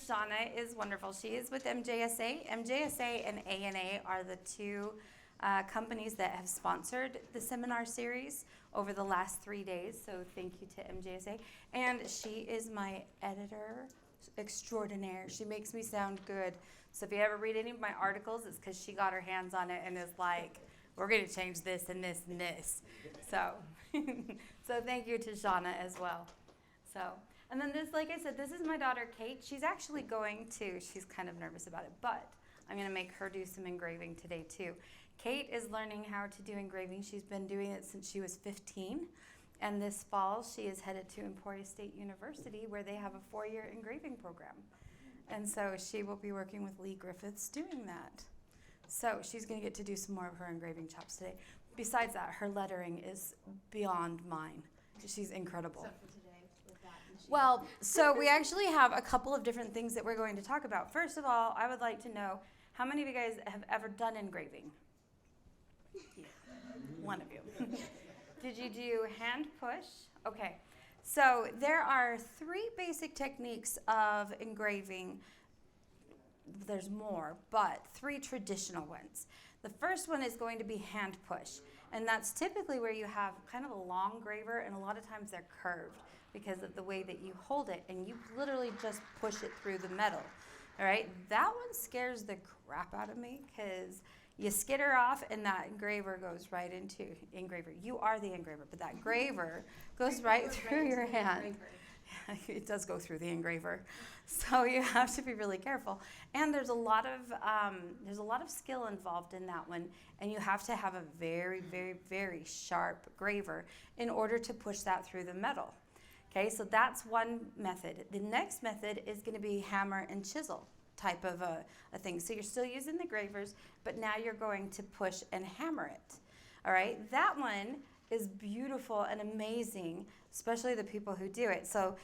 Shauna is wonderful. She is with MJSA. MJSA and ANA are the two companies that have sponsored the seminar series over the last 3 days. So thank you to MJSA. And she is my editor extraordinaire. She makes me sound good. So if you ever read any of my articles, it's because she got her hands on it and is like, we're going to change this and this and this. So, so thank you to Shauna as well. So, and then this, like I said, this is my daughter, Kate. She's actually going to, she's kind of nervous about it, but I'm going to make her do some engraving today too. Kate is learning how to do engraving. She's been doing it since she was 15. And this fall, she is headed to Emporia State University, where they have a 4-year engraving program. And so she will be working with Lee Griffiths doing that. So she's going to get to do some more of her engraving chops today. Besides that, her lettering is beyond mine. She's incredible. Except for today with that machine. Well, so we actually have a couple of different things that we're going to talk about. First of all, I would like to know, how many of you guys have ever done engraving? Yeah. One of you. Did you do hand push? Okay. So there are 3 basic techniques of engraving. There's more, but 3 traditional ones. The first one is going to be hand push, and that's typically where you have kind of a long graver, and a lot of times they're curved because of the way that you hold it, and you literally just push it through the metal. All right, that one scares the crap out of me because you skitter off and that engraver goes right into engraver. You are the engraver, but that graver goes right through your hand. It does go through the engraver, so you have to be really careful. And there's a lot of skill involved in that one, and you have to have a very, very, very sharp graver in order to push that through the metal. Okay, so that's one method. The next method is going to be hammer and chisel type of a thing. So you're still using the gravers, but now you're going to push and hammer it. All right, that one is beautiful and amazing, especially the people who do it. So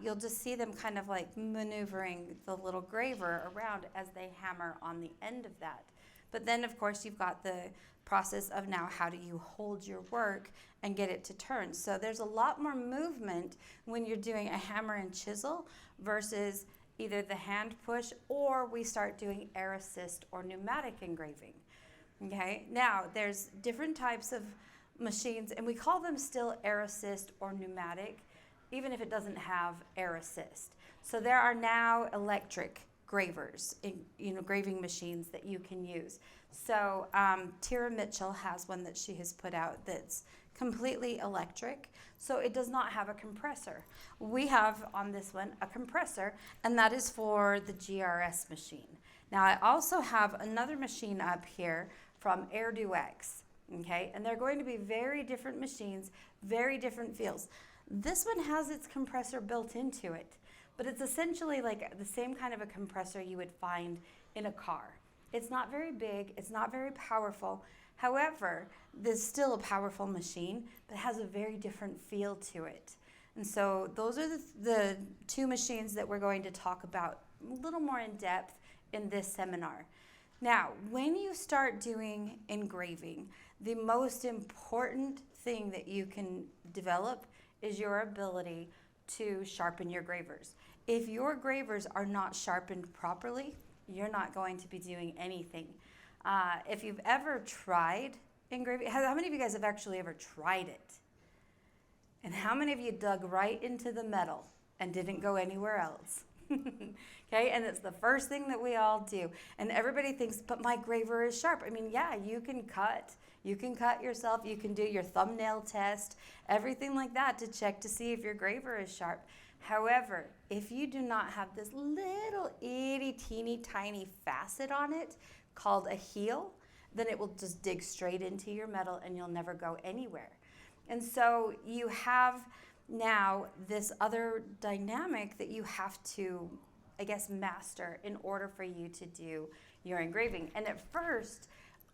you'll just see them kind of like maneuvering the little graver around as they hammer on the end of that. But then, of course, you've got the process of now how do you hold your work and get it to turn. So there's a lot more movement when you're doing a hammer and chisel versus either the hand push, or we start doing air assist or pneumatic engraving. Okay, now there's different types of machines, and we call them still air assist or pneumatic, even if it doesn't have air assist. So there are now electric gravers, graving machines that you can use. So Tira Mitchell has one that she has put out that's completely electric, so it does not have a compressor. We have on this one a compressor, and that is for the GRS machine. Now I also have another machine up here from AirDoX, okay, and they're going to be very different machines, very different feels. This one has its compressor built into it, but it's essentially like the same kind of a compressor you would find in a car. It's not very big, it's not very powerful. However, there's still a powerful machine, but has a very different feel to it. And so those are the 2 machines that we're going to talk about a little more in depth in this seminar. Now, when you start doing engraving, the most important thing that you can develop is your ability to sharpen your gravers. If your gravers are not sharpened properly, you're not going to be doing anything. If you've ever tried engraving, how many of you guys have actually ever tried it? And how many of you dug right into the metal and didn't go anywhere else? Okay, and it's the first thing that we all do. And everybody thinks, but my graver is sharp. I mean, yeah, you can cut yourself, you can do your thumbnail test, everything like that to check to see if your graver is sharp. However, if you do not have this little itty teeny tiny facet on it called a heel, then it will just dig straight into your metal and you'll never go anywhere. And so you have now this other dynamic that you have to, I guess, master in order for you to do your engraving. And at first,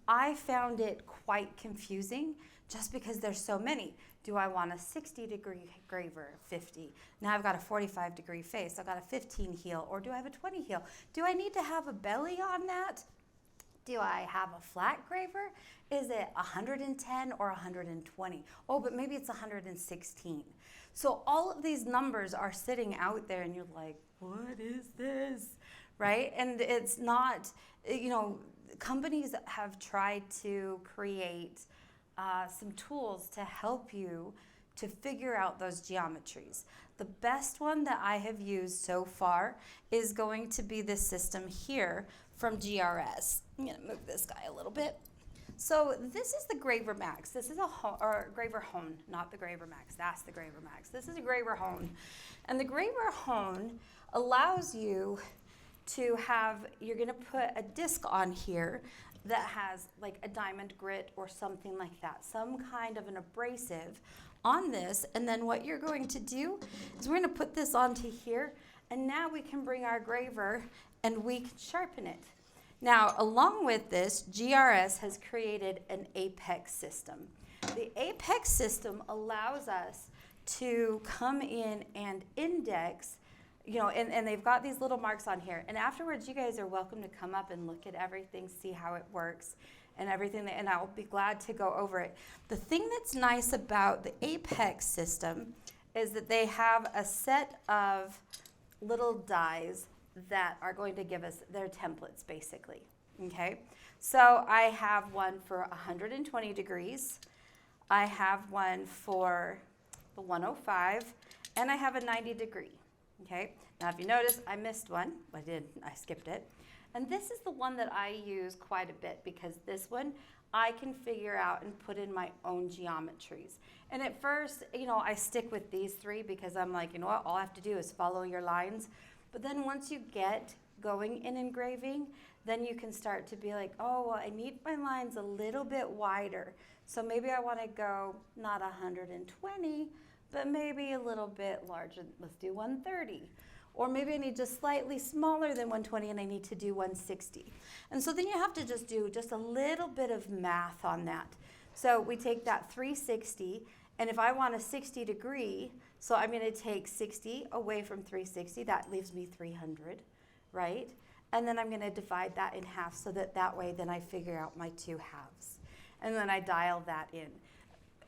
I found it quite confusing just because there's so many. Do I want a 60-degree graver, 50? Now I've got a 45-degree face. I've got a 15 heel, or do I have a 20 heel? Do I need to have a belly on that? Do I have a flat graver? Is it 110 or 120? Oh, but maybe it's 116. So all of these numbers are sitting out there and you're like, what is this? right? And it's not, companies have tried to create some tools to help you to figure out those geometries. The best one that I have used so far is going to be this system here from GRS. I'm going to move this guy a little bit. So this is the Graver Max. This is or Graver Hone, not the Graver Max. That's the Graver Max. This is a Graver Hone. And the Graver Hone allows you to have, you're going to put a disc on here that has like a diamond grit or something like that, some kind of an abrasive on this. And then what you're going to do is we're going to put this onto here, and now we can bring our graver and we can sharpen it. Now, along with this, GRS has created an Apex system. The Apex system allows us to come in and index, and they've got these little marks on here. And afterwards, you guys are welcome to come up and look at everything, see how it works and everything, and I'll be glad to go over it. The thing that's nice about the Apex system is that they have a set of little dies that are going to give us their templates, basically, okay? So I have one for 120 degrees, I have one for the 105, and I have a 90 degree, okay? Now, if you notice, I missed one. I skipped it. And this is the one that I use quite a bit, because this one I can figure out and put in my own geometries. And at first, I stick with these three because I'm like, what, all I have to do is follow your lines. But then once you get going in engraving, then you can start to be like, oh, well, I need my lines a little bit wider. So maybe I want to go not 120, but maybe a little bit larger. Let's do 130. Or maybe I need just slightly smaller than 120 and I need to do 160. And so then you have to just do just a little bit of math on that. So we take that 360, and if I want a 60 degree, so I'm going to take 60 away from 360, that leaves me 300, right? And then I'm going to divide that in half so that way then I figure out my two halves. And then I dial that in.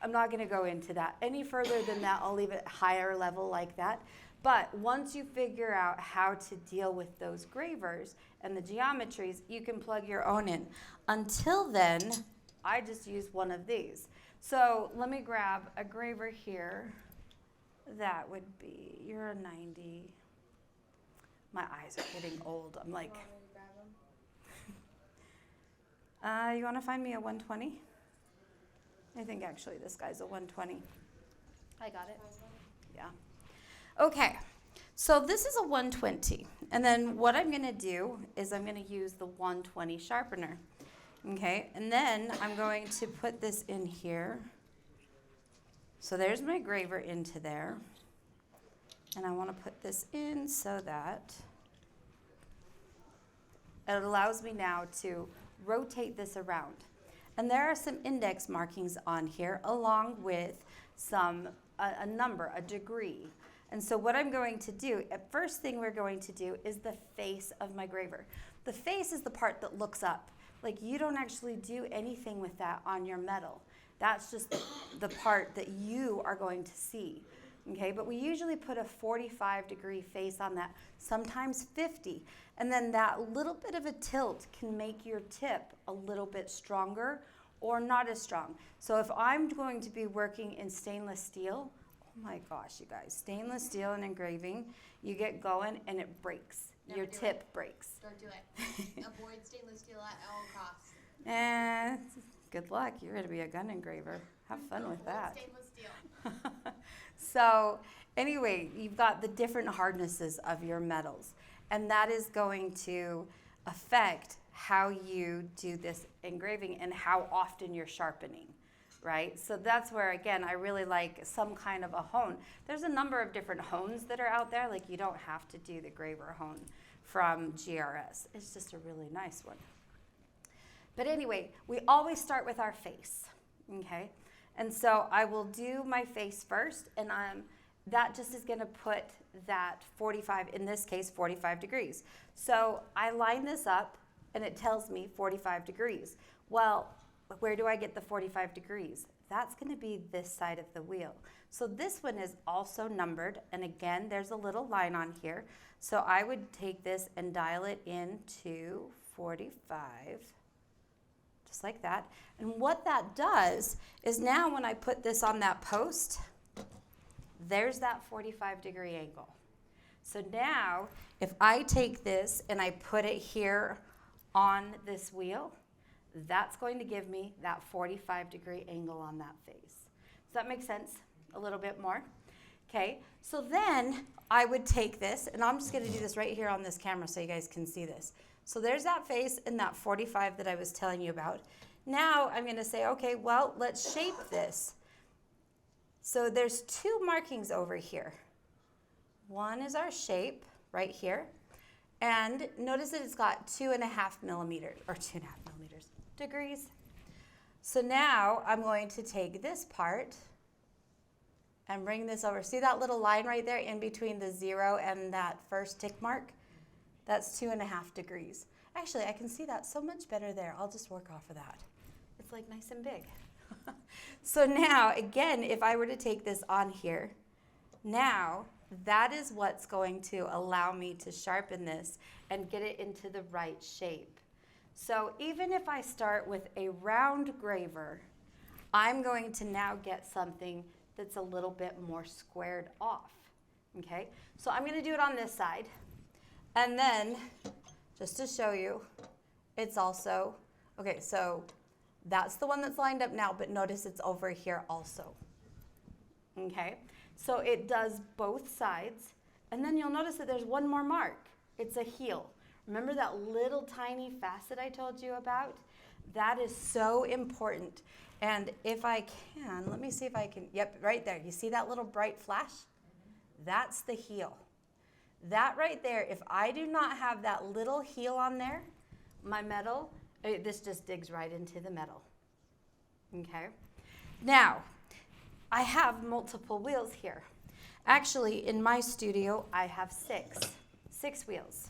I'm not going to go into that any further than that. I'll leave it higher level like that. But once you figure out how to deal with those gravers and the geometries, you can plug your own in. Until then, I just use one of these. So let me grab a graver here. That would be, you're a 90. My eyes are getting old. I'm like, you want to find me a 120? I think actually this guy's a 120. I got it. Yeah. Okay, so this is a 120, and then what I'm going to do is I'm going to use the 120 sharpener, okay, and then I'm going to put this in here. So there's my graver into there, and I want to put this in so that it allows me now to rotate this around. And there are some index markings on here along with a number, a degree. And so what I'm going to do, first thing we're going to do is the face of my graver. The face is the part that looks up. Like, you don't actually do anything with that on your metal. That's just the part that you are going to see. Okay, but we usually put a 45-degree face on that, sometimes 50. And then that little bit of a tilt can make your tip a little bit stronger or not as strong. So if I'm going to be working in stainless steel, oh my gosh, you guys, stainless steel and engraving, you get going and it breaks. Your tip breaks. Don't do it. Avoid stainless steel at all costs. Good luck. You're going to be a gun engraver. Have fun with that. Stainless steel. So anyway, you've got the different hardnesses of your metals, and that is going to affect how you do this engraving and how often you're sharpening. Right? So that's where, again, I really like some kind of a hone. There's a number of different hones that are out there. Like, you don't have to do the graver hone from GRS. It's just a really nice one. But anyway, we always start with our face, okay? And so I will do my face first, and that just is going to put that 45, in this case, 45 degrees. So I line this up, and it tells me 45 degrees. Well, where do I get the 45 degrees? that's going to be this side of the wheel. So this one is also numbered, and again, there's a little line on here. So I would take this and dial it in to 45, just like that. And what that does is now when I put this on that post, there's that 45-degree angle. So now, if I take this and I put it here on this wheel, that's going to give me that 45-degree angle on that face. Does that make sense a little bit more? Okay, so then I would take this, and I'm just going to do this right here on this camera so you guys can see this. So there's that face and that 45 that I was telling you about. Now I'm going to say, okay, well, let's shape this. So there's two markings over here. One is our shape right here. And notice that it's got 2.5 millimeters, or 2.5 millimeters, degrees. So now I'm going to take this part and bring this over. See that little line right there in between the 0 and that first tick mark? That's 2.5 degrees. Actually, I can see that so much better there. I'll just work off of that. It's like nice and big. So now, again, if I were to take this on here, now that is what's going to allow me to sharpen this and get it into the right shape. So even if I start with a round graver, I'm going to now get something that's a little bit more squared off. Okay, so I'm going to do it on this side. And then, just to show you, it's also, okay, so that's the one that's lined up now, but notice it's over here also. Okay, so it does both sides. And then you'll notice that there's one more mark. It's a heel. Remember that little tiny facet I told you about? That is so important. And if I can, let me see if I can, yep, right there. You see that little bright flash? That's the heel. That right there, if I do not have that little heel on there, my metal, this just digs right into the metal. Okay? Now, I have multiple wheels here. Actually, in my studio, I have six wheels.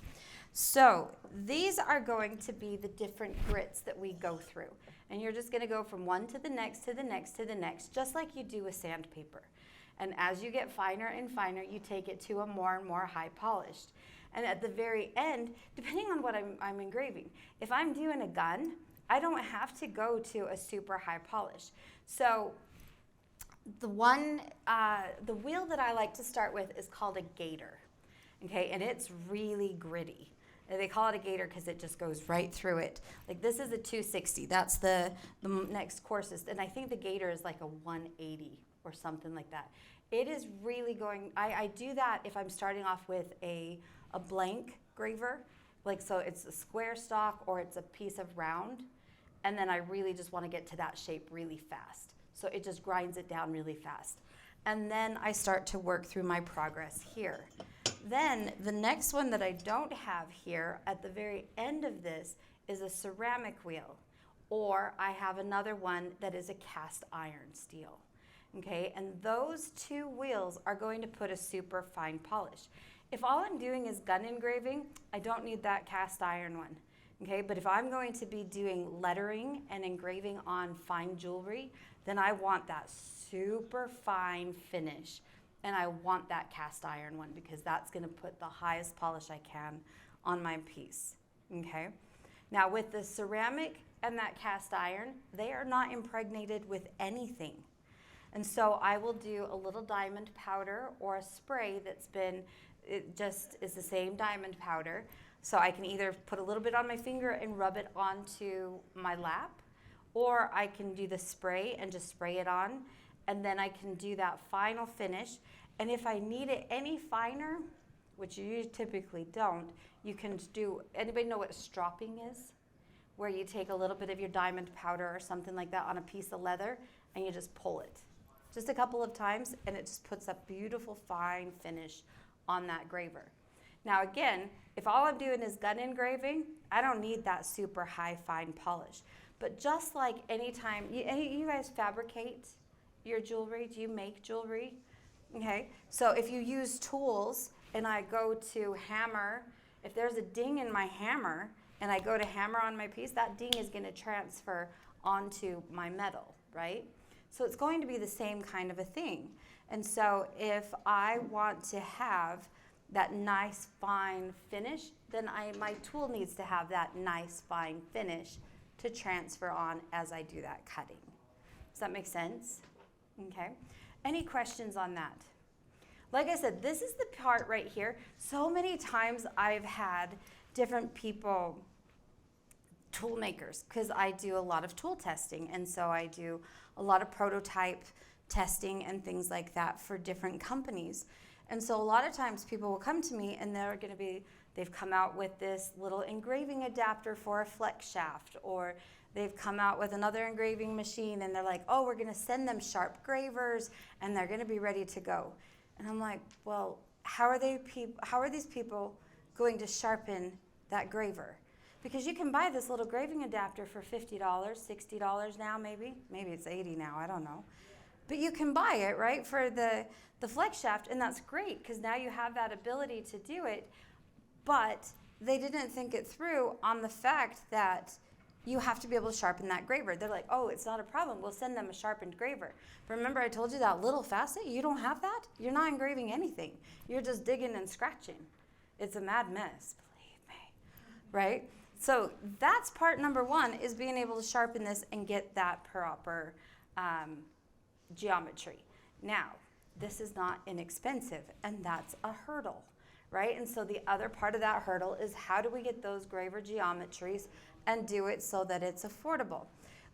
So these are going to be the different grits that we go through. And you're just going to go from one to the next, to the next, to the next, just like you do with sandpaper. And as you get finer and finer, you take it to a more and more high polished. And at the very end, depending on what I'm engraving, if I'm doing a gun, I don't have to go to a super high polish. So the wheel that I like to start with is called a gator, okay? And it's really gritty. And they call it a gator because it just goes right through it. Like this is a 260. That's the next coarsest. And I think the gator is like a 180 or something like that. It is really going, I do that if I'm starting off with a blank graver, like so it's a square stock or it's a piece of round, and then I really just want to get to that shape really fast. So it just grinds it down really fast. And then I start to work through my progress here. Then the next one that I don't have here at the very end of this is a ceramic wheel, or I have another one that is a cast iron steel. Okay, and those two wheels are going to put a super fine polish. If all I'm doing is gun engraving, I don't need that cast iron one. Okay, but if I'm going to be doing lettering and engraving on fine jewelry, then I want that super fine finish. And I want that cast iron one because that's going to put the highest polish I can on my piece. Okay, now with the ceramic and that cast iron, they are not impregnated with anything. And so I will do a little diamond powder or a spray that's been, it just is the same diamond powder. So I can either put a little bit on my finger and rub it onto my lap, or I can do the spray and just spray it on, and then I can do that final finish. And if I need it any finer, which you typically don't, you can do, anybody know what stropping is? Where you take a little bit of your diamond powder or something like that on a piece of leather and you just pull it. Just a couple of times, and it just puts a beautiful fine finish on that graver. Now again, if all I'm doing is gun engraving, I don't need that super high fine polish. But just like anytime, you guys fabricate your jewelry? Do you make jewelry? Okay, so if you use tools and I go to hammer, if there's a ding in my hammer and I go to hammer on my piece, that ding is going to transfer onto my metal, right? So it's going to be the same kind of a thing. And so if I want to have that nice fine finish, then my tool needs to have that nice fine finish to transfer on as I do that cutting. Does that make sense? Okay. Any questions on that? Like I said, this is the part right here. So many times I've had different people, tool makers, because I do a lot of tool testing, and so I do a lot of prototype testing and things like that for different companies. And so a lot of times people will come to me and they've come out with this little engraving adapter for a flex shaft, or they've come out with another engraving machine and they're like, oh, we're gonna send them sharp gravers and they're gonna be ready to go. And I'm like, well, how are these people going to sharpen that graver? Because you can buy this little graving adapter for $50, $60 now maybe. Maybe it's $80 now, I don't know. But you can buy it, right, for the flex shaft, and that's great because now you have that ability to do it. But they didn't think it through on the fact that you have to be able to sharpen that graver. They're like, oh, it's not a problem. We'll send them a sharpened graver. But remember I told you that little facet? You don't have that? You're not engraving anything. You're just digging and scratching. It's a mad mess, believe me, right? So that's part number one, is being able to sharpen this and get that proper geometry. Now, this is not inexpensive, and that's a hurdle, right? And so the other part of that hurdle is how do we get those graver geometries and do it so that it's affordable?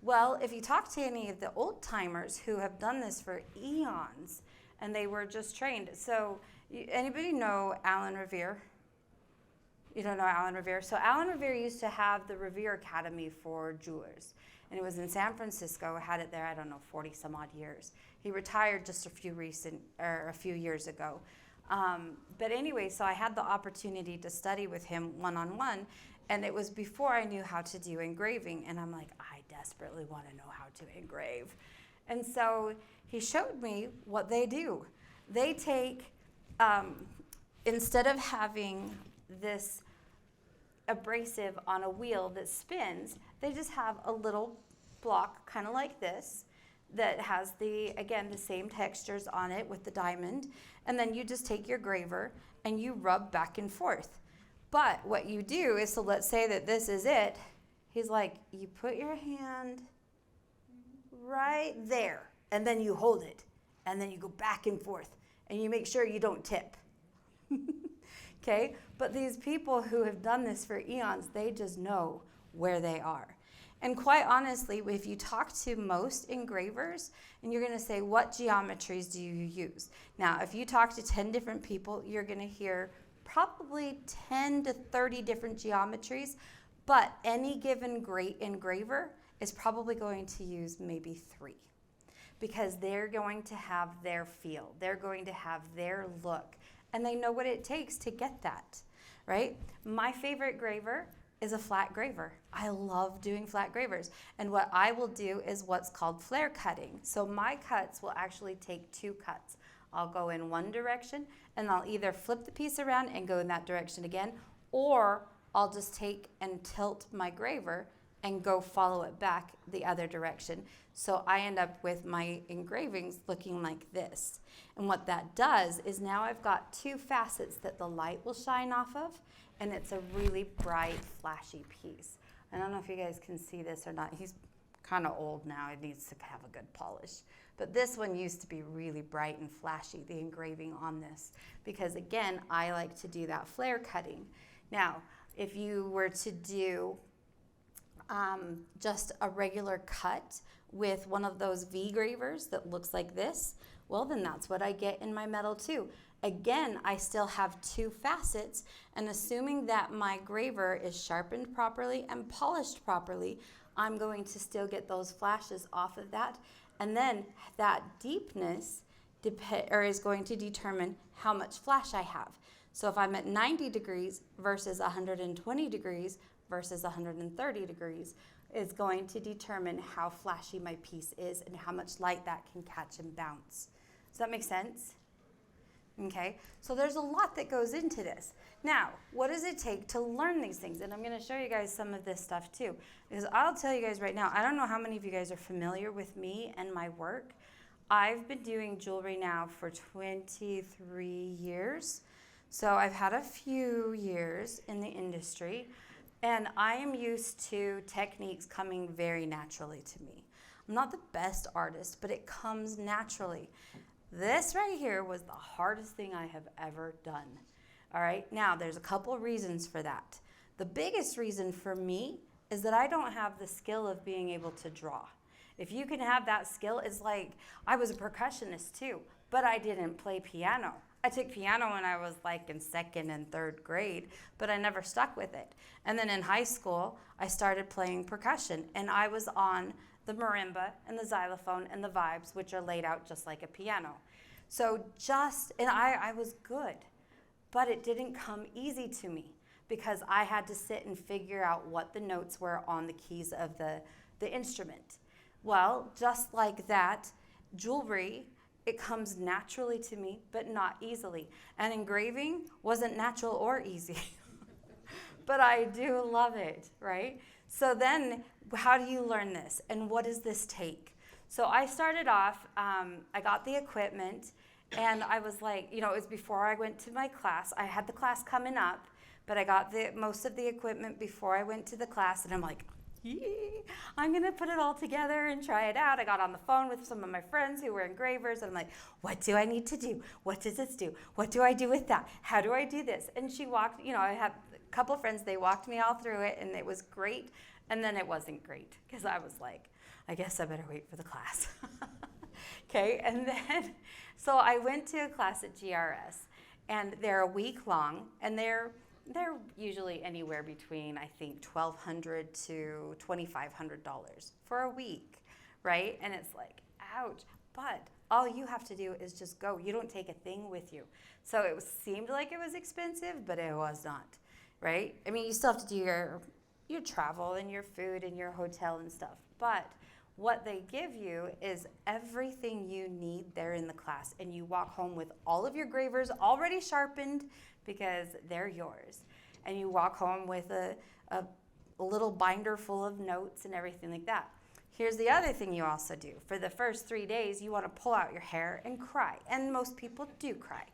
Well, if you talk to any of the old timers who have done this for eons and they were just trained. So anybody know Alan Revere? You don't know Alan Revere? So Alan Revere used to have the Revere Academy for jewelers. And it was in San Francisco, had it there, I don't know, 40 some odd years. He retired just a few years ago. But anyway, so I had the opportunity to study with him one-on-one, and it was before I knew how to do engraving, and I'm like, I desperately want to know how to engrave. And so he showed me what they do. They take, instead of having this abrasive on a wheel that spins, they just have a little block kind of like this that has the same textures on it with the diamond, and then you just take your graver and you rub back and forth. But what you do is, so let's say that this is it, he's like, you put your hand right there and then you hold it and then you go back and forth and you make sure you don't tip. Okay, but these people who have done this for eons, they just know where they are. And quite honestly, if you talk to most engravers, and you're going to say, what geometries do you use? Now, if you talk to 10 different people, you're going to hear probably 10 to 30 different geometries, but any given great engraver is probably going to use maybe 3, because they're going to have their feel. They're going to have their look. And they know what it takes to get that, right? My favorite graver is a flat graver. I love doing flat gravers. And what I will do is what's called flare cutting. So my cuts will actually take 2 cuts. I'll go in one direction, and I'll either flip the piece around and go in that direction again, or I'll just take and tilt my graver and go follow it back the other direction. So I end up with my engravings looking like this. And what that does is now I've got 2 facets that the light will shine off of, and it's a really bright, flashy piece. I don't know if you guys can see this or not. He's kind of old now. It needs to have a good polish. But this one used to be really bright and flashy, the engraving on this, because again, I like to do that flare cutting. Now, if you were to do just a regular cut with one of those V gravers that looks like this, well, then that's what I get in my metal too. Again, I still have 2 facets, and assuming that my graver is sharpened properly and polished properly, I'm going to still get those flashes off of that. And then that deepness is going to determine how much flash I have. So if I'm at 90 degrees versus 120 degrees versus 130 degrees, is going to determine how flashy my piece is and how much light that can catch and bounce. Does that make sense? Okay, so there's a lot that goes into this. Now, what does it take to learn these things? And I'm going to show you guys some of this stuff too. Because I'll tell you guys right now, I don't know how many of you guys are familiar with me and my work. I've been doing jewelry now for 23 years. So I've had a few years in the industry, and I am used to techniques coming very naturally to me. I'm not the best artist, but it comes naturally. This right here was the hardest thing I have ever done. All right, now there's a couple reasons for that. The biggest reason for me is that I don't have the skill of being able to draw. If you can have that skill, it's like I was a percussionist too, but I didn't play piano. I took piano when I was like in second and third grade, but I never stuck with it. And then in high school, I started playing percussion, and I was on the marimba and the xylophone and the vibes, which are laid out just like a piano. So I was good, but it didn't come easy to me because I had to sit and figure out what the notes were on the keys of the instrument. Well, just like that, jewelry, it comes naturally to me, but not easily. And engraving wasn't natural or easy, but I do love it, right? So then, how do you learn this? And what does this take? So I started off, I got the equipment, and I was like, it was before I went to my class. I had the class coming up, but I got most of the equipment before I went to the class, and I'm like, I'm going to put it all together and try it out. I got on the phone with some of my friends who were engravers, and I'm like, what do I need to do? What does this do? What do I do with that? How do I do this? And she walked, I had a couple of friends, they walked me all through it, and it was great. And then it wasn't great because I was like, I guess I better wait for the class. Okay, and then, so I went to a class at GRS, and they're a week long, and they're usually anywhere between, I think, $1,200 to $2,500 for a week, right? And it's like, ouch. But all you have to do is just go. You don't take a thing with you. So it seemed like it was expensive, but it was not, right? I mean, you still have to do your travel and your food and your hotel and stuff. But what they give you is everything you need there in the class. And you walk home with all of your gravers already sharpened because they're yours. And you walk home with a little binder full of notes and everything like that. Here's the other thing you also do. For the first 3 days, you want to pull out your hair and cry. And most people do cry.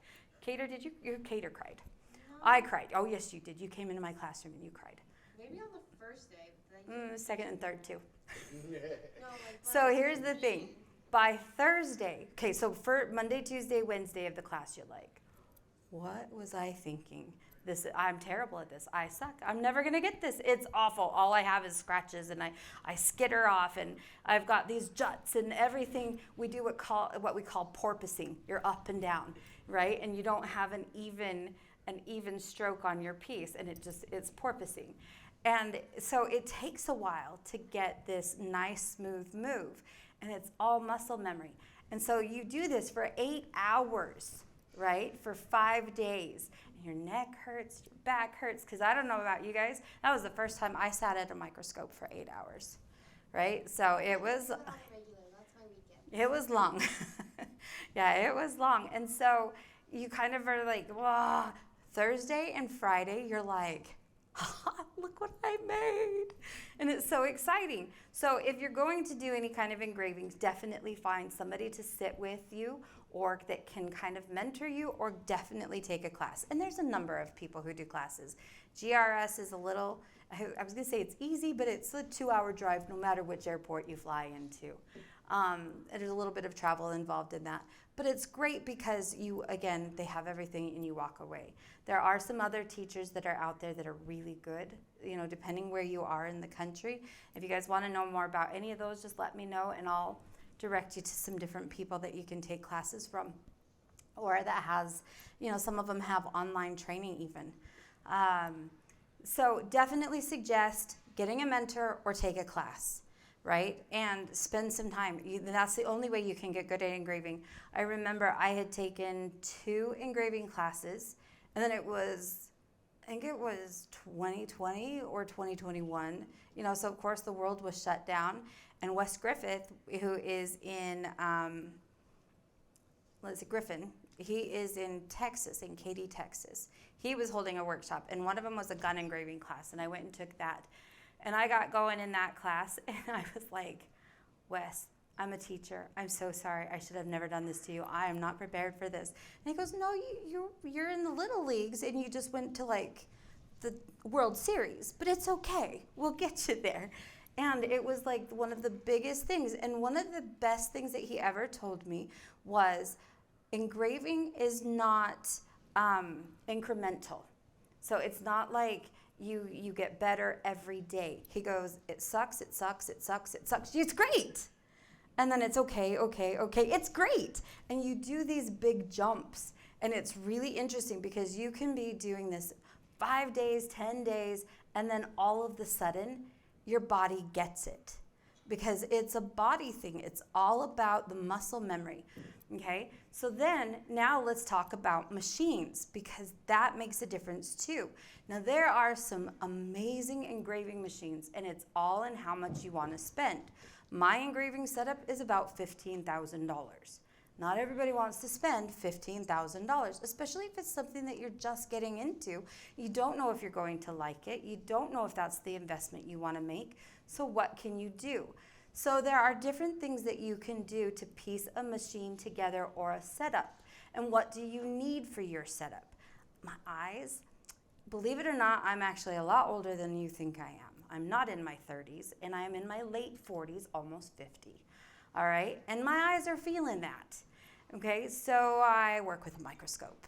Cater, did you? Cater cried. No. I cried. Oh, yes, you did. You came into my classroom and you cried. Maybe on the first day. Second and third, too. No, So here's the thing. By Thursday, okay, so for Monday, Tuesday, Wednesday of the class, you're like, what was I thinking? I'm terrible at this. I suck. I'm never going to get this. It's awful. All I have is scratches, and I skitter off, and I've got these juts and everything. We do what we call porpoising. You're up and down, right? And you don't have an even stroke on your piece, and it's porpoising. And so it takes a while to get this nice, smooth move, and it's all muscle memory. And so you do this for 8 hours, right, for 5 days. Your neck hurts, your back hurts, because I don't know about you guys. That was the first time I sat at a microscope for 8 hours, right? So it was, That's my weekend. it was long. Yeah, it was long. And so you kind of are like, whoa, Thursday and Friday, you're like, look what I made. And it's so exciting. So if you're going to do any kind of engravings, definitely find somebody to sit with you or that can kind of mentor you, or definitely take a class. And there's a number of people who do classes. GRS is a little, I was gonna say it's easy, but it's a 2-hour drive no matter which airport you fly into. There's a little bit of travel involved in that. But it's great because they have everything and you walk away. There are some other teachers that are out there that are really good, depending where you are in the country. If you guys want to know more about any of those, just let me know and I'll direct you to some different people that you can take classes from. Or that has, some of them have online training even. So definitely suggest getting a mentor or take a class. Right? And spend some time. That's the only way you can get good at engraving. I remember I had taken 2 engraving classes, and then I think it was 2020 or 2021. So of course the world was shut down, and Wes Griffith, who is in, Griffin, He is in Texas, in Katy, Texas. He was holding a workshop, and one of them was a gun engraving class, and I went and took that. And I got going in that class, and I was like, Wes, I'm a teacher. I'm so sorry. I should have never done this to you. I am not prepared for this. And he goes, no, you're in the little leagues, and you just went to like the World Series, but it's okay. We'll get you there. And it was like one of the biggest things. And one of the best things that he ever told me was engraving is not incremental. So it's not like you get better every day. He goes, it sucks, it sucks, it sucks, it sucks. It's great. And then it's okay, it's great. And you do these big jumps. And it's really interesting because you can be doing this 5 days, 10 days, and then all of the sudden, your body gets it. Because it's a body thing. It's all about the muscle memory, okay? So then, now let's talk about machines, because that makes a difference too. Now, there are some amazing engraving machines, and it's all in how much you want to spend. My engraving setup is about $15,000. Not everybody wants to spend $15,000, especially if it's something that you're just getting into. You don't know if you're going to like it. You don't know if that's the investment you want to make. So what can you do? So there are different things that you can do to piece a machine together or a setup. And what do you need for your setup? My eyes, believe it or not, I'm actually a lot older than you think I am. I'm not in my 30s, and I am in my late 40s, almost 50. All right, and my eyes are feeling that, okay? So I work with a microscope,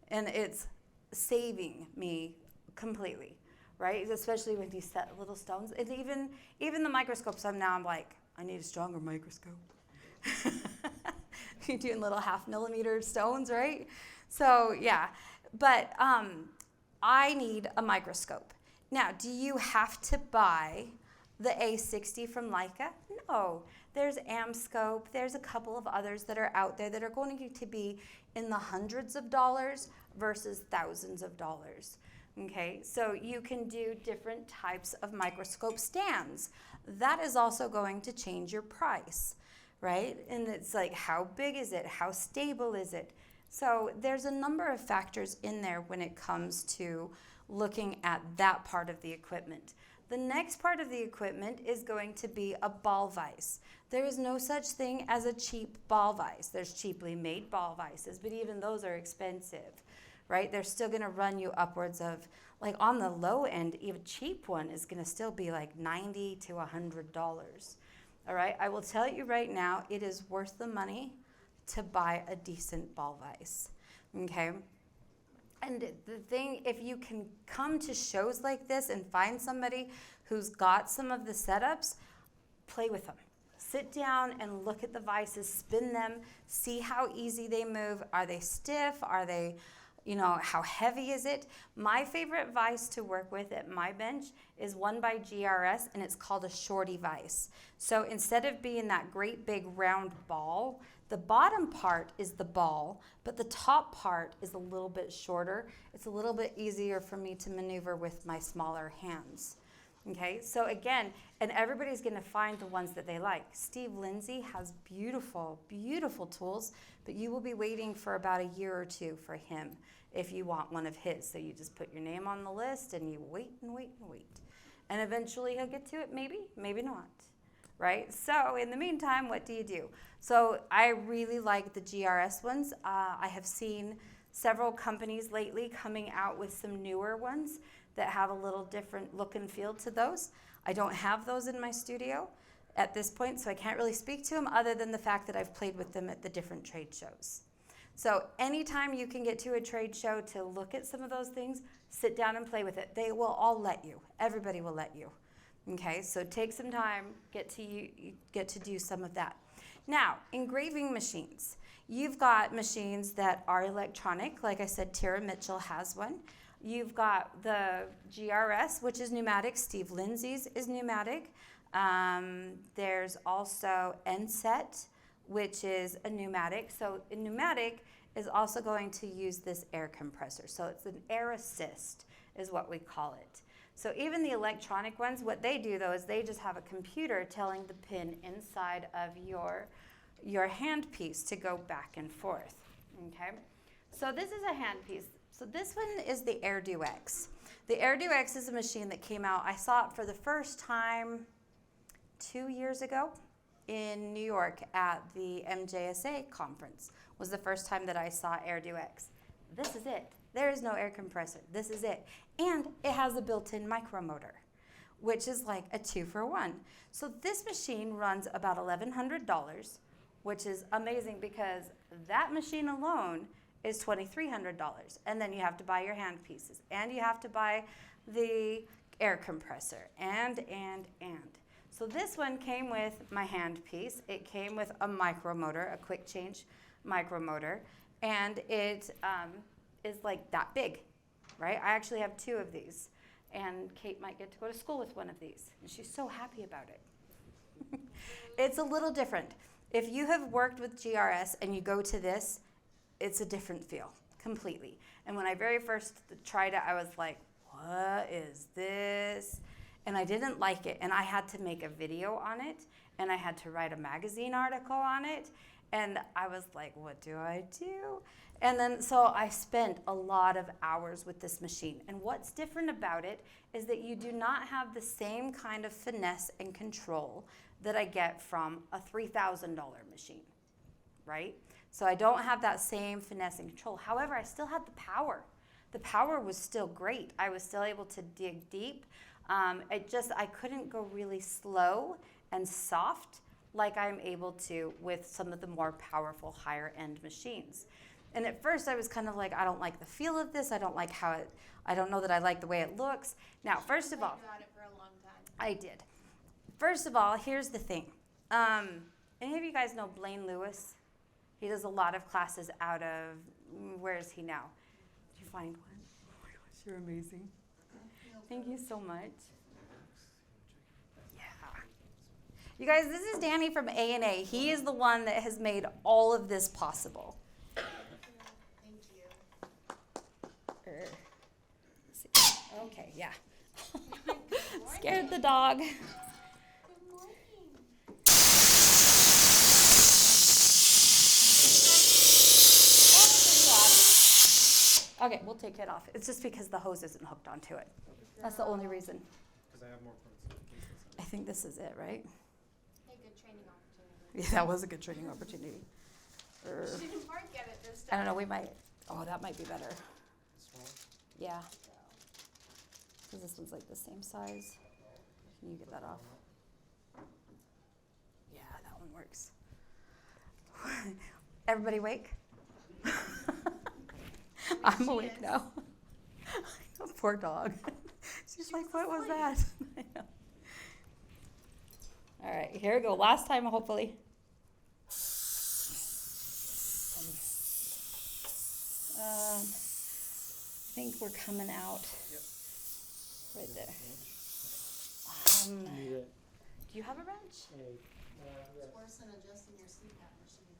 and it's saving me completely, right? Especially when you set little stones. And even the microscopes, I'm like, I need a stronger microscope. You're doing little 0.5 millimeter stones, right? So yeah, but I need a microscope. Now, do you have to buy the A60 from Leica? No. There's Amscope. There's a couple of others that are out there that are going to be in the hundreds of dollars versus thousands of dollars. Okay, so you can do different types of microscope stands. That is also going to change your price, right? And it's like, how big is it? How stable is it? So there's a number of factors in there when it comes to looking at that part of the equipment. The next part of the equipment is going to be a ball vise. There is no such thing as a cheap ball vise. There's cheaply made ball vises, but even those are expensive, right? They're still going to run you upwards of, like on the low end, even a cheap one is going to still be like $90 to $100. All right, I will tell you right now, it is worth the money to buy a decent ball vise, okay? And the thing, if you can come to shows like this and find somebody who's got some of the setups, play with them. Sit down and look at the vices, spin them, see how easy they move. Are they stiff? Are they, how heavy is it? My favorite vise to work with at my bench is one by GRS, and it's called a shorty vise. So instead of being that great big round ball, the bottom part is the ball, but the top part is a little bit shorter. It's a little bit easier for me to maneuver with my smaller hands. Okay, so again, and everybody's going to find the ones that they like. Steve Lindsay has beautiful, beautiful tools, but you will be waiting for about a year or two for him if you want one of his. So you just put your name on the list and you wait and wait and wait. And eventually he'll get to it, maybe, maybe not. Right? So in the meantime, what do you do? So I really like the GRS ones. I have seen several companies lately coming out with some newer ones that have a little different look and feel to those. I don't have those in my studio at this point, so I can't really speak to them other than the fact that I've played with them at the different trade shows. So anytime you can get to a trade show to look at some of those things, sit down and play with it. They will all let you. Everybody will let you. Okay, so take some time, get to do some of that. Now, engraving machines. You've got machines that are electronic. Like I said, Tara Mitchell has one. You've got the GRS, which is pneumatic. Steve Lindsay's is pneumatic. There's also NSET, which is a pneumatic. So a pneumatic is also going to use this air compressor. So it's an air assist is what we call it. So even the electronic ones, what they do though is they just have a computer telling the pin inside of your handpiece to go back and forth, okay? So this is a handpiece. So this one is the AirDo X. The AirDo X is a machine that came out. I saw it for the first time 2 years ago in New York at the MJSA conference. Was the first time that I saw AirDo X. This is it. There is no air compressor. This is it. And it has a built-in micromotor, which is like a 2-for-1. So this machine runs about $1,100, which is amazing because that machine alone is $2,300. And then you have to buy your hand pieces, and you have to buy the air compressor, and. So this one came with my hand piece. It came with a micromotor, a quick change micromotor, and it is like that big, right? I actually have 2 of these, and Kate might get to go to school with one of these, and she's so happy about it. It's a little different. If you have worked with GRS and you go to this, it's a different feel, completely. And when I very first tried it, I was like, what is this? And I didn't like it, and I had to make a video on it, and I had to write a magazine article on it, and I was like, what do I do? And then, so I spent a lot of hours with this machine, and what's different about it is that you do not have the same kind of finesse and control that I get from a $3,000 machine, right? So I don't have that same finesse and control. However, I still had the power. The power was still great. I was still able to dig deep. I couldn't go really slow and soft like I'm able to with some of the more powerful higher end machines. And at first I was kind of like, I don't like the feel of this. I don't like how it, I don't know that I like the way it looks. Now, first of all, About it for a long time. I did. First of all, here's the thing. Any of you guys know Blaine Lewis? He does a lot of classes out of, where is he now? Did you find one? Oh my gosh, you're amazing. Thank you so much. Yeah. You guys, this is Danny from A&A. He is the one that has made all of this possible. Thank you. Okay, yeah. Scared the dog. Good morning. Okay, we'll take it off. It's just because the hose isn't hooked onto it. That's the only reason. Because I have more parts. I think this is it, right? Hey, good training opportunity. Yeah, that was a good training opportunity. She didn't bark at it this I time. don't know, we might, oh, that might be better. Small. Yeah. Because this one's like the same size. Can you get that off? Yeah, that one works. Everybody awake? I'm She awake is. now. Poor dog. She's She like, was what was asleep." that? I know. All right, here we go. Last time, hopefully. I think we're coming out. Yep. Right there. Need it. Do you have a wrench? It's worse than adjusting your CPAP machine.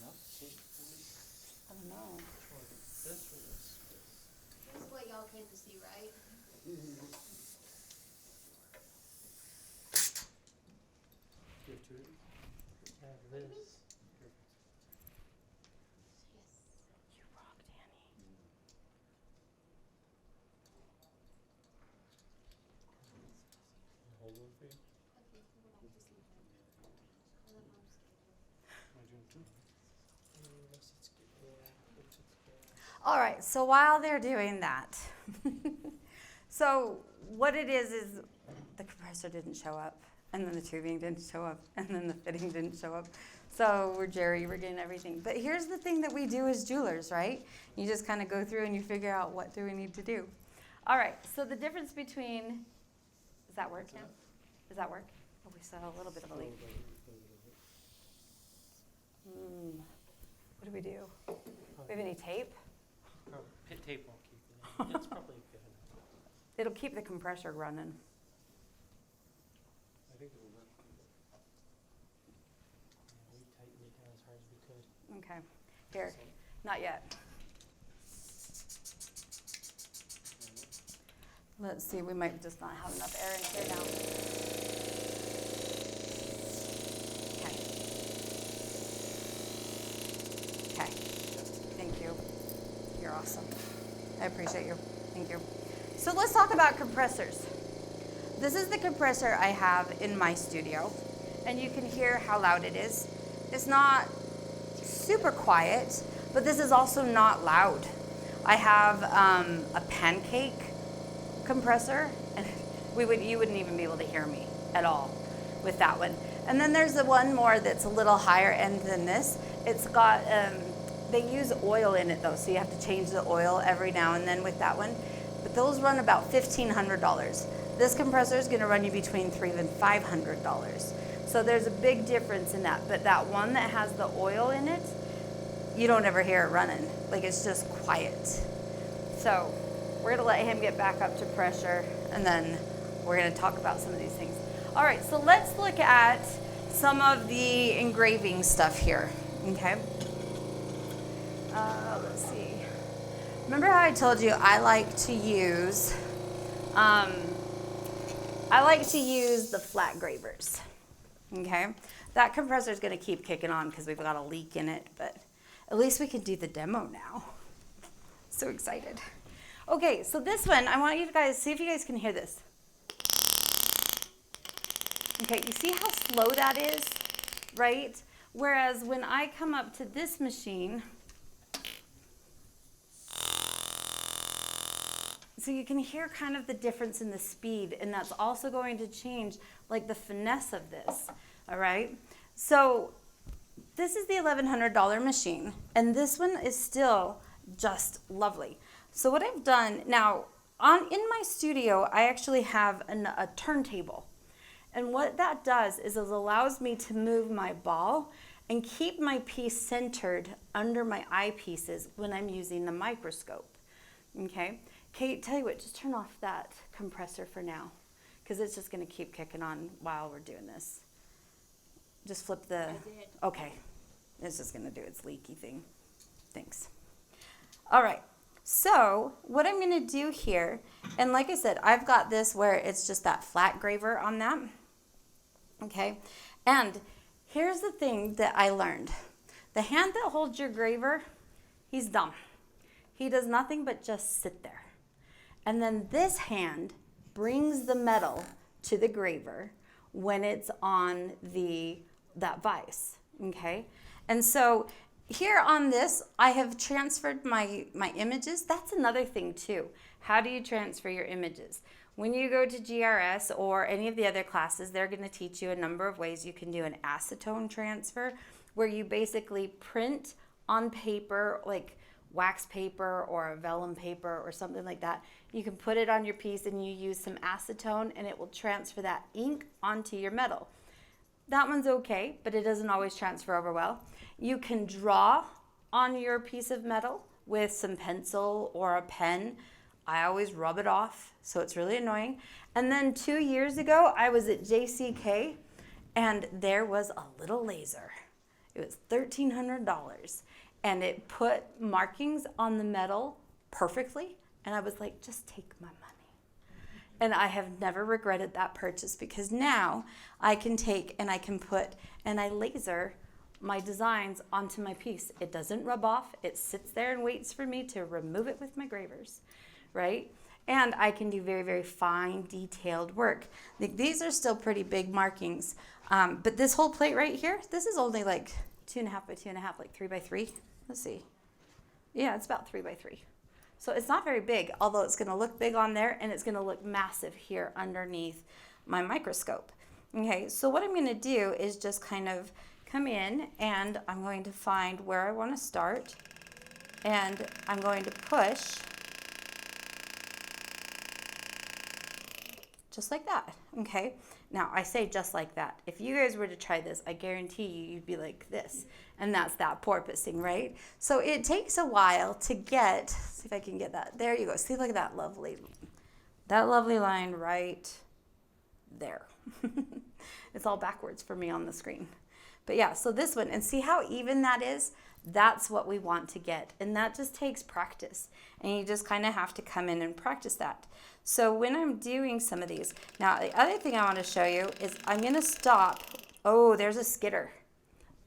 Not quite. I don't know. This is what y'all came to see, right? You have 2 of these? I have this. Yes. You rock, Danny. Hold one for you. Okay, we'll go back to sleep then. And then I'm scared. Want to do 2? Let's get All right, so while they're doing that, so what it is the compressor didn't show up, and then the tubing didn't show up, and then the fitting didn't show up. So we're jerry-rigging everything. But here's the thing that we do as jewelers, right? You just kind of go through and you figure out what do we need to do. All right, so the difference between, does that work now? Does that work? Oh, we saw a little bit of a leak. What do we do? We have any tape? Pit tape won't keep it. It's probably good enough. It'll keep the compressor running. I think it'll work. Yeah, we tightened it down as hard as we could. Okay, here, not yet. Let's see, we might just not have enough air in here now. Okay. Okay. Thank you. You're awesome. I appreciate you. Thank you. So let's talk about compressors. This is the compressor I have in my studio, and you can hear how loud it is. It's not super quiet, but this is also not loud. I have a pancake compressor, and you wouldn't even be able to hear me at all with that one. And then there's the one more that's a little higher end than this. It's got, they use oil in it though, so you have to change the oil every now and then with that one. But those run about $1,500. This compressor is gonna run you between $300 and $500. So there's a big difference in that. But that one that has the oil in it, you don't ever hear it running. Like, it's just quiet. So we're gonna let him get back up to pressure, and then we're gonna talk about some of these things. All right, so let's look at some of the engraving stuff here, okay? Let's see. Remember how I told you I like to use the flat gravers, okay? That compressor is gonna keep kicking on because we've got a leak in it, but at least we can do the demo now. So excited. Okay, so this one, I want you guys, see if you guys can hear this. Okay, you see how slow that is, right? Whereas when I come up to this machine, so you can hear kind of the difference in the speed, and that's also going to change like the finesse of this, all right? So this is the $1,100 machine, and this one is still just lovely. So what I've done now, in my studio, I actually have a turntable. And what that does is it allows me to move my ball and keep my piece centered under my eyepieces when I'm using the microscope, okay? Kate, tell you what, just turn off that compressor for now, because it's just gonna keep kicking on while we're doing this. Just flip the, okay. It's just gonna do its leaky thing. Thanks. All right. So what I'm gonna do here, and like I said, I've got this where it's just that flat graver on that, okay? And here's the thing that I learned. The hand that holds your graver, he's dumb. He does nothing but just sit there. And then this hand brings the metal to the graver when it's on that vise, okay? And so here on this, I have transferred my images. That's another thing too. How do you transfer your images? When you go to GRS or any of the other classes, they're gonna teach you a number of ways you can do an acetone transfer, where you basically print on paper, like wax paper or a vellum paper or something like that. You can put it on your piece and you use some acetone and it will transfer that ink onto your metal. That one's okay, but it doesn't always transfer over well. You can draw on your piece of metal with some pencil or a pen. I always rub it off, so it's really annoying. And then 2 years ago, I was at JCK, and there was a little laser. It was $1,300, and it put markings on the metal perfectly, and I was like, just take my money. And I have never regretted that purchase, because now I can take and I can put and I laser my designs onto my piece. It doesn't rub off. It sits there and waits for me to remove it with my gravers, right? And I can do very, very fine, detailed work. These are still pretty big markings. But this whole plate right here, this is only like 2.5 by 2.5, like 3 by 3. Let's see. Yeah, it's about 3 by 3. So it's not very big, although it's gonna look big on there, and it's gonna look massive here underneath my microscope. Okay, so what I'm gonna do is just kind of come in, and I'm going to find where I wanna start, and I'm going to push just like that, okay? Now, I say just like that. If you guys were to try this, I guarantee you'd be like this, and that's that porpoising, right? So it takes a while to get, see if I can get that. There you go. See, look at that lovely line right there. It's all backwards for me on the screen. But yeah, so this one, and see how even that is? That's what we want to get. And that just takes practice. And you just kind of have to come in and practice that. So when I'm doing some of these, now the other thing I want to show you is I'm going to stop. Oh, there's a skitter.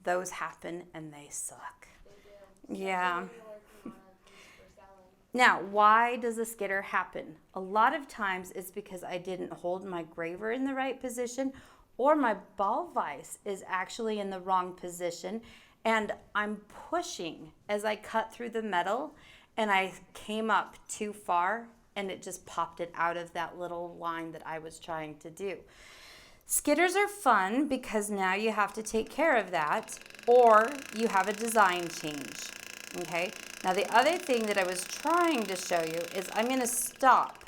Those happen and they suck. They do. Yeah. Especially when you're working on a piece for selling. Now, why does a skitter happen? A lot of times it's because I didn't hold my graver in the right position, or my ball vise is actually in the wrong position, and I'm pushing as I cut through the metal, and I came up too far, and it just popped it out of that little line that I was trying to do. Skitters are fun because now you have to take care of that, or you have a design change, okay? Now the other thing that I was trying to show you is I'm going to stop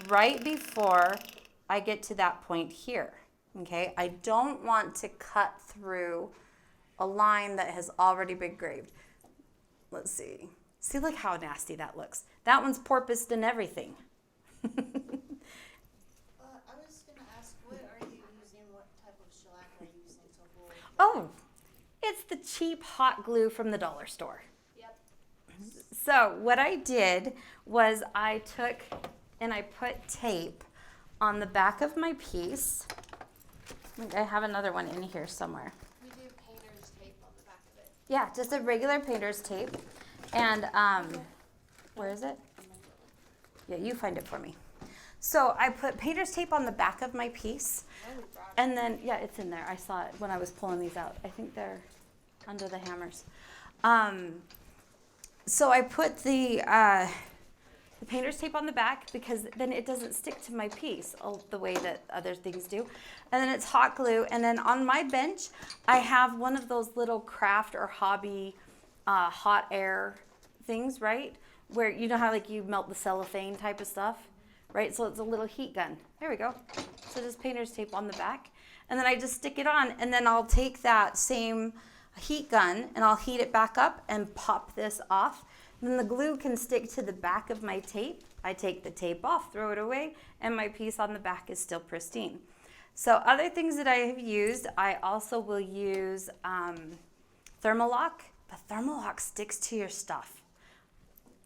right before I get to that point here, okay? I don't want to cut through a line that has already been graved. Let's see. See, look how nasty that looks. That one's porpoised and everything. I was going to ask, what are you using? What type of shellac are you using to hold? Oh, it's the cheap hot glue from the dollar store. Yep. So what I did was I took and I put tape on the back of my piece. I think I have another one in here somewhere. We do painter's tape on the back of it. Yeah, just a regular painter's tape. And where is it? Yeah, you find it for me. So I put painter's tape on the back of my piece. Oh, we brought it. And then, yeah, it's in there. I saw it when I was pulling these out. I think they're under the hammers. So I put the painter's tape on the back because then it doesn't stick to my piece the way that other things do. And then it's hot glue. And then on my bench, I have one of those little craft or hobby hot air things, right? Where you know how like you melt the cellophane type of stuff, right? So it's a little heat gun. There we go. So just painter's tape on the back. And then I just stick it on, and then I'll take that same heat gun and I'll heat it back up and pop this off. Then the glue can stick to the back of my tape. I take the tape off, throw it away, and my piece on the back is still pristine. So other things that I have used, I also will use Thermalock, but Thermalock sticks to your stuff.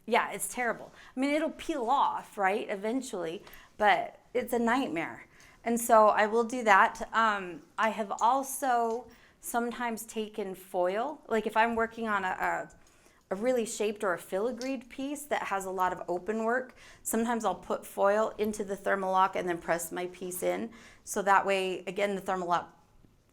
Yeah, it's terrible. I mean, it'll peel off, right, eventually, but it's a nightmare. And so I will do that. I have also sometimes taken foil, like if I'm working on a really shaped or a filigreed piece that has a lot of open work, sometimes I'll put foil into the Thermalock and then press my piece in. So that way, again, the Thermalock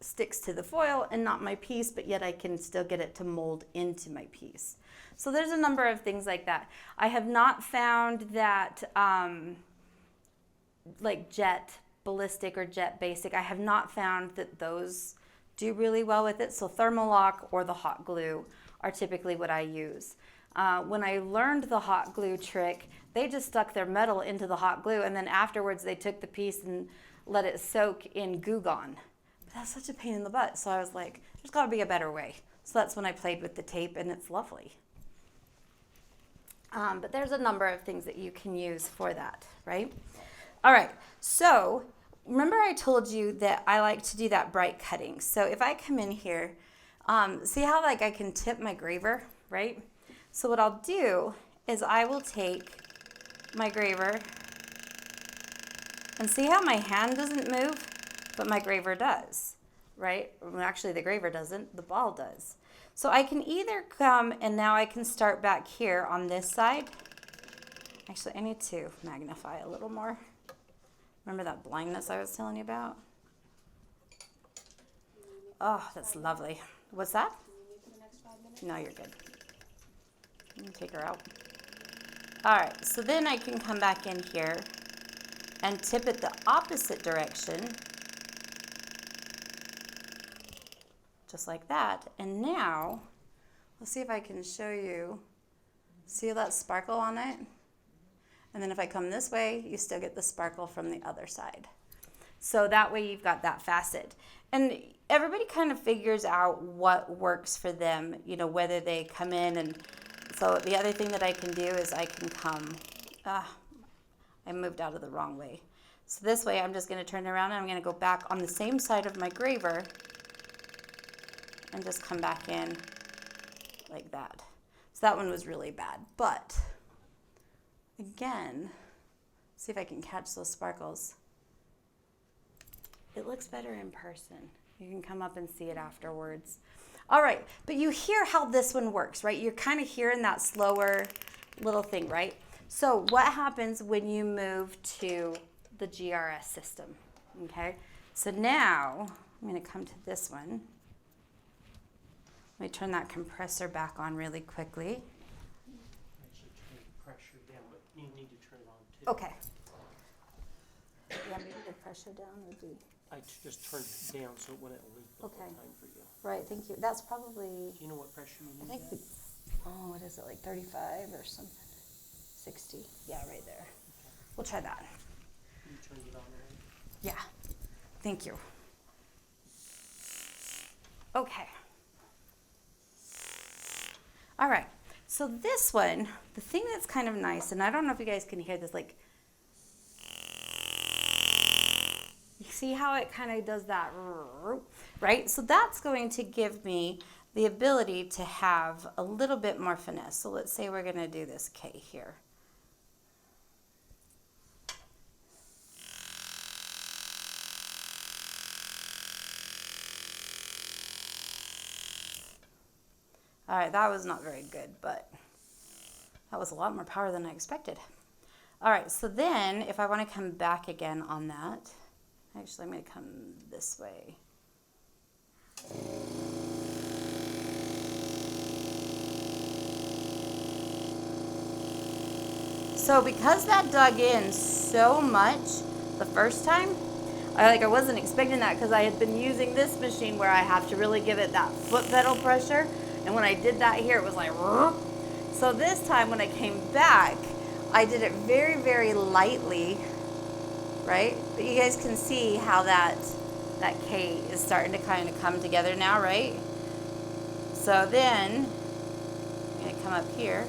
sticks to the foil and not my piece, but yet I can still get it to mold into my piece. So there's a number of things like that. I have not found that like Jet Ballistic or Jet Basic, I have not found that those do really well with it. So Thermalock or the hot glue are typically what I use. When I learned the hot glue trick, they just stuck their metal into the hot glue, and then afterwards they took the piece and let it soak in Goo Gone. But that's such a pain in the butt. So I was like, there's got to be a better way. So that's when I played with the tape, and it's lovely. But there's a number of things that you can use for that, right? All right, so remember I told you that I like to do that bright cutting. So if I come in here, see how like I can tip my graver, right? So what I'll do is I will take my graver and see how my hand doesn't move, but my graver does, right? Well, actually the graver doesn't, the ball does. So I can either come and now I can start back here on this side. Actually, I need to magnify a little more. Remember that blindness I was telling you about? Oh, that's lovely. What's that? No, you're good. Let me take her out. All right, so then I can come back in here and tip it the opposite direction. Just like that. And now, let's see if I can show you. See that sparkle on it? And then if I come this way, you still get the sparkle from the other side. So that way you've got that facet. And everybody kind of figures out what works for them, you know, whether they come in and, so the other thing that I can do is I can come, I moved out of the wrong way. So this way I'm just gonna turn around and I'm gonna go back on the same side of my graver and just come back in like that. So that one was really bad. But again, see if I can catch those sparkles. It looks better in person. You can come up and see it afterwards. All right, but you hear how this one works, right? You're kind of hearing that slower little thing, right? So what happens when you move to the GRS system, okay? So now I'm gonna come to this one. Let me turn that compressor back on really quickly. Actually turn the pressure down, but you need to turn it on too. Okay. Yeah, maybe the pressure down would be, I just turned it down so it wouldn't leak the whole Okay. time for you. right, thank you. That's probably, Do you know what pressure you I need? think, what is it, like 35 or something? 60, yeah, right there. We'll try that. You turned it on already? Yeah, thank you. Okay. All right, so this one, the thing that's kind of nice, and I don't know if you guys can hear this, like, you see how it kind of does that, right? So that's going to give me the ability to have a little bit more finesse. So let's say we're gonna do this K here. All right, that was not very good, but that was a lot more power than I expected. All right, so then if I want to come back again on that, actually I'm going to come this way. So because that dug in so much the first time, I wasn't expecting that because I had been using this machine where I have to really give it that foot pedal pressure. And when I did that here, it was like, so this time when I came back, I did it very, very lightly, right? But you guys can see how that K is starting to kind of come together now, right? So then, I'm gonna come up here,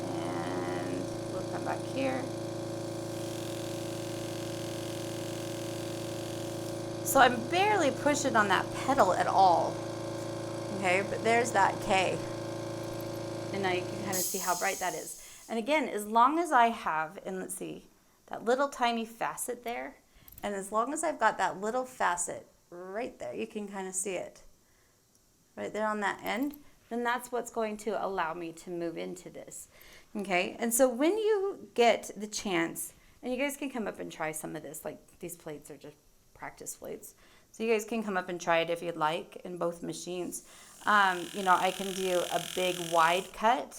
and we'll come back here. So I'm barely pushing on that pedal at all, okay? But there's that K. And now you can kind of see how bright that is. And again, as long as I have, and let's see, that little tiny facet there, and as long as I've got that little facet right there, you can kind of see it, right there on that end, then that's what's going to allow me to move into this, okay? And so when you get the chance, and you guys can come up and try some of this, like these plates are just practice plates. So you guys can come up and try it if you'd like in both machines. You know, I can do a big wide cut.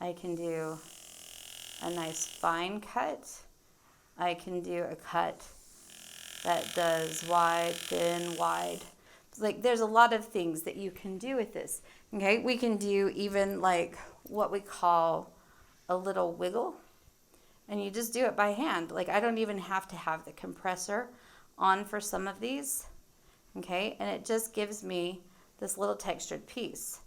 I can do a nice fine cut. I can do a cut that does wide, thin, wide. Like there's a lot of things that you can do with this. Okay, we can do even like what we call a little wiggle. And you just do it by hand. Like I don't even have to have the compressor on for some of these, okay? And it just gives me this little textured piece.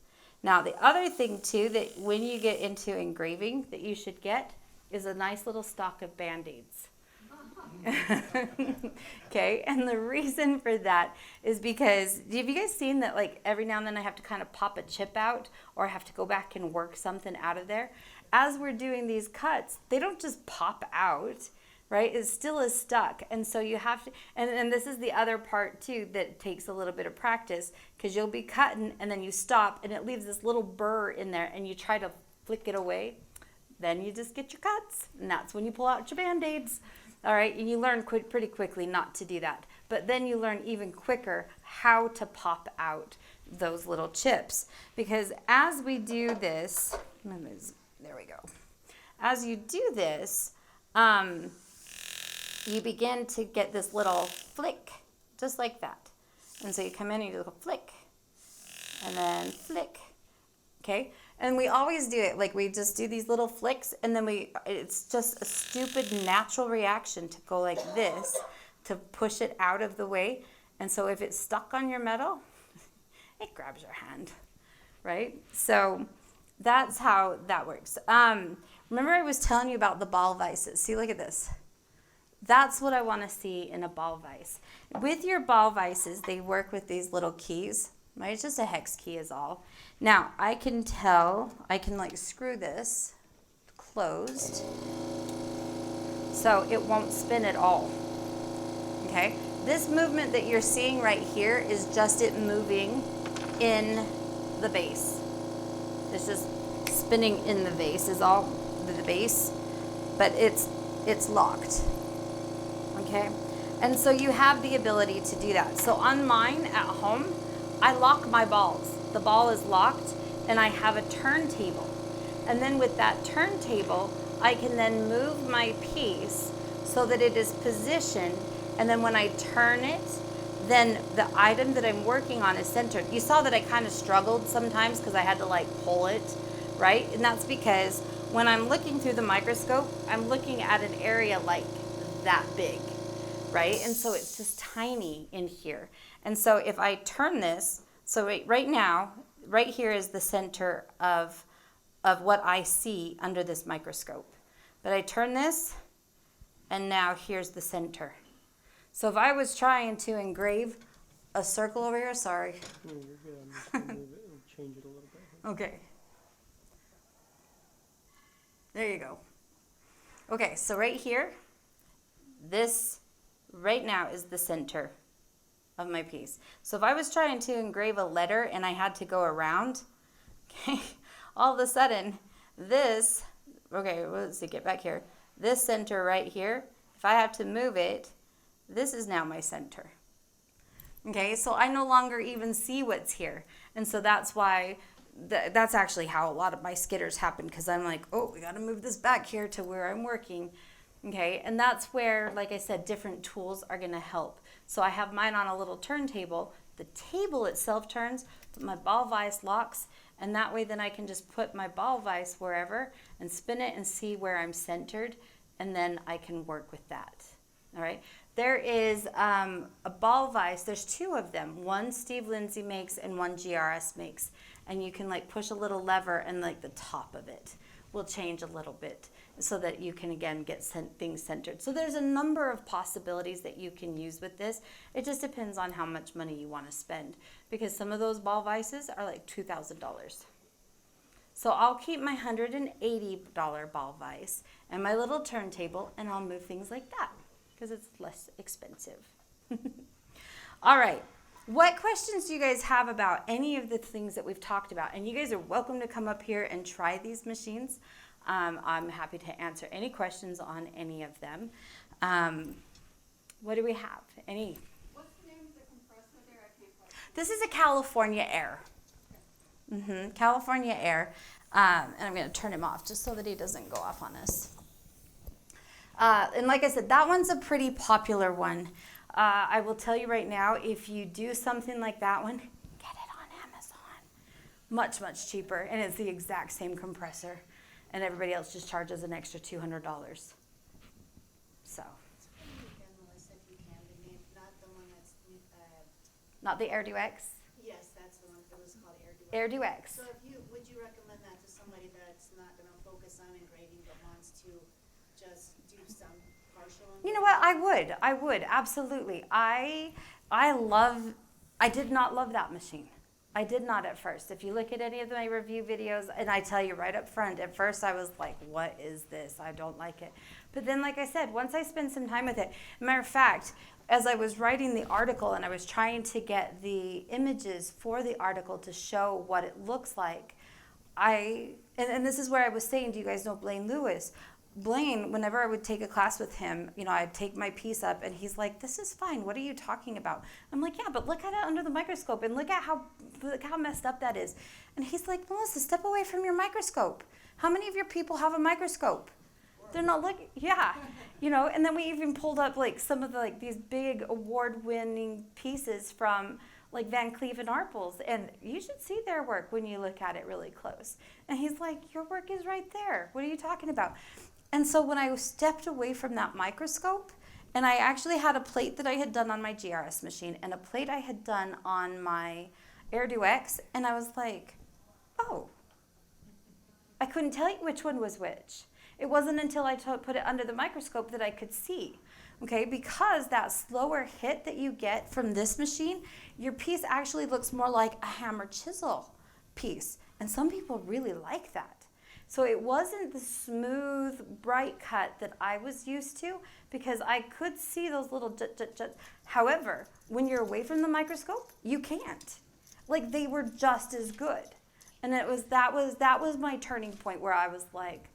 Now, the other thing too, that when you get into engraving that you should get is a nice little stock of Band-Aids. Okay, and the reason for that is because, have you guys seen that like every now and then I have to kind of pop a chip out or I have to go back and work something out of there? As we're doing these cuts, they don't just pop out, right? It still is stuck. And so you have to, and this is the other part too that takes a little bit of practice, because you'll be cutting and then you stop and it leaves this little burr in there and you try to flick it away. Then you just get your cuts, and that's when you pull out your Band-Aids. All right, and you learn pretty quickly not to do that. But then you learn even quicker how to pop out those little chips. Because as we do this, there we go. As you do this, you begin to get this little flick, just like that. And so you come in and you do a flick, and then flick, okay? And we always do it, like we just do these little flicks, and then it's just a stupid natural reaction to go like this, to push it out of the way. And so if it's stuck on your metal, it grabs your hand, right? So that's how that works. Remember I was telling you about the ball vices. See, look at this. That's what I want to see in a ball vise. With your ball vises, they work with these little keys, right? It's just a hex key is all. Now, I can like screw this closed so it won't spin at all, okay? This movement that you're seeing right here is just it moving in the base. It's just spinning in the vase is all the base, but it's locked, okay? And so you have the ability to do that. So on mine at home, I lock my balls. The ball is locked and I have a turntable. And then with that turntable, I can then move my piece so that it is positioned, and then when I turn it, then the item that I'm working on is centered. You saw that I kind of struggled sometimes because I had to like pull it, right? And that's because when I'm looking through the microscope, I'm looking at an area like that big, right? And so it's just tiny in here. And so if I turn this, so right now, right here is the center of what I see under this microscope. But I turn this, and now here's the center. So if I was trying to engrave a circle over here, sorry. No, you're good. I'm just gonna move it and change it a little bit. Okay. There you go. Okay, so right here, this right now is the center of my piece. So if I was trying to engrave a letter and I had to go around, okay, all of a sudden, this, okay, let's see, get back here. This center right here, if I have to move it, this is now my center. Okay, so I no longer even see what's here. And so that's why, that's actually how a lot of my skitters happen, because I'm like, oh, we got to move this back here to where I'm working. Okay, and that's where, like I said, different tools are going to help. So I have mine on a little turntable. The table itself turns, but my ball vise locks, and that way then I can just put my ball vise wherever and spin it and see where I'm centered, and then I can work with that. All right. There is a ball vise. There's two of them. One Steve Lindsay makes and one GRS makes. And you can like push a little lever and like the top of it will change a little bit so that you can again get things centered. So there's a number of possibilities that you can use with this. It just depends on how much money you want to spend, because some of those ball vises are like $2,000. So I'll keep my $180 ball vise and my little turntable, and I'll move things like that because it's less expensive. All right. What questions do you guys have about any of the things that we've talked about? And you guys are welcome to come up here and try these machines. I'm happy to answer any questions on any of them. What do we have? Any? What's the name of the compressor there? I can't quite. This is a California Air. California Air. And I'm going to turn him off just so that he doesn't go off on us. And like I said, that one's a pretty popular one. I will tell you right now, if you do something like that one, get it on Amazon. Much, much cheaper. And it's the exact same compressor. And everybody else just charges an extra $200. So. Again, Melissa, if you can, the name, not the one that's, Not the Air X? yes, that's the one. It was called Air X. So would you recommend that to somebody that's not going to focus on engraving but wants to just do some partial engraving? You know what? I would, absolutely. I did not love that machine. I did not at first. If you look at any of my review videos, and I tell you right up front, at first I was like, what is this? I don't like it. But then, like I said, once I spent some time with it, matter of fact, as I was writing the article and I was trying to get the images for the article to show what it looks like, and this is where I was saying, do you guys know Blaine Lewis? Blaine, whenever I would take a class with him, you know, I'd take my piece up and he's like, this is fine. What are you talking about? I'm like, yeah, but look at it under the microscope and look how messed up that is. And he's like, Melissa, step away from your microscope. How many of your people have a microscope? They're not looking, yeah, you know, and then we even pulled up like some of the, like these big award-winning pieces from like Van Cleef and Arpels, and you should see their work when you look at it really close. And he's like, your work is right there. What are you talking about? And so when I stepped away from that microscope, and I actually had a plate that I had done on my GRS machine and a plate I had done on my Air X, and I was like, oh, I couldn't tell you which one was which. It wasn't until I put it under the microscope that I could see. Okay, because that slower hit that you get from this machine, your piece actually looks more like a hammer chisel piece. And some people really like that. So it wasn't the smooth, bright cut that I was used to because I could see those little jut. However, when you're away from the microscope, you can't. Like, they were just as good. And that was my turning point where I was like,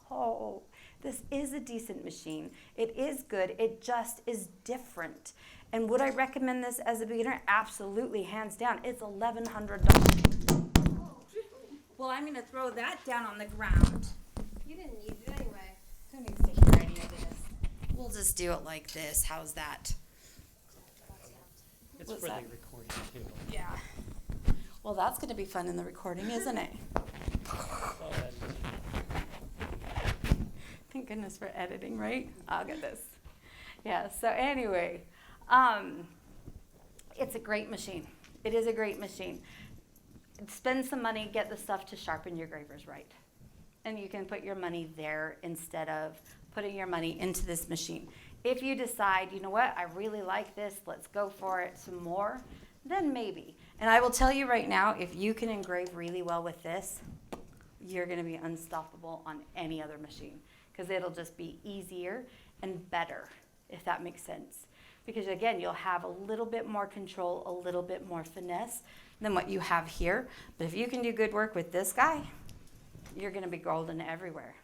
oh, this is a decent machine. It is good. It just is different. And would I recommend this as a beginner? Absolutely, hands down. It's $1,100. Well, I'm going to throw that down on the ground. You didn't need it anyway. Who needs to hear any of this? We'll just do it like this. How's that? It's What's for that? the recording too. Yeah. Well, that's going to be fun in the recording, isn't it? Oh, that is- Thank goodness for editing, right? I'll get this. Yeah, so anyway, it's a great machine. It is a great machine. Spend some money, get the stuff to sharpen your gravers right. And you can put your money there instead of putting your money into this machine. If you decide, you know what, I really like this, let's go for it some more, then maybe. And I will tell you right now, if you can engrave really well with this, you're going to be unstoppable on any other machine because it'll just be easier and better, if that makes sense. Because again, you'll have a little bit more control, a little bit more finesse than what you have here. But if you can do good work with this guy, you're going to be golden everywhere,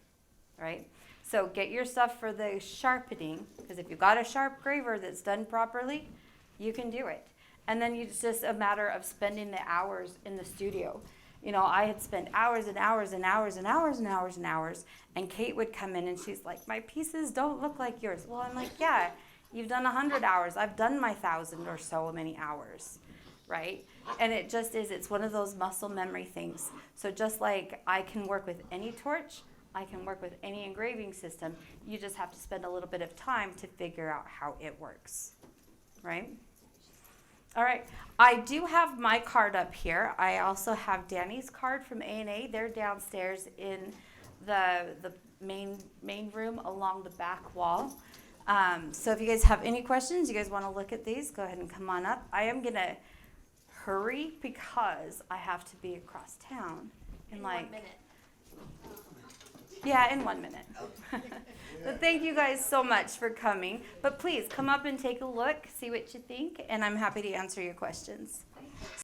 right? So get your stuff for the sharpening, because if you've got a sharp graver that's done properly, you can do it. And then it's just a matter of spending the hours in the studio. You know, I had spent hours and hours and hours and hours and hours and hours, and Kate would come in and she's like, my pieces don't look like yours. Well, I'm like, yeah, you've done 100 hours. I've done my 1,000 or so many hours, right? And it just is, it's one of those muscle memory things. So just like I can work with any torch, I can work with any engraving system. You just have to spend a little bit of time to figure out how it works, right? All right, I do have my card up here. I also have Danny's card from A&A. They're downstairs in the main room along the back wall. So if you guys have any questions, you guys want to look at these, go ahead and come on up. I am going to hurry because I have to be across town in like 1 minute. Yeah, in 1 minute. But thank you guys so much for coming. But please come up and take a look, see what you think, and I'm happy to answer your questions.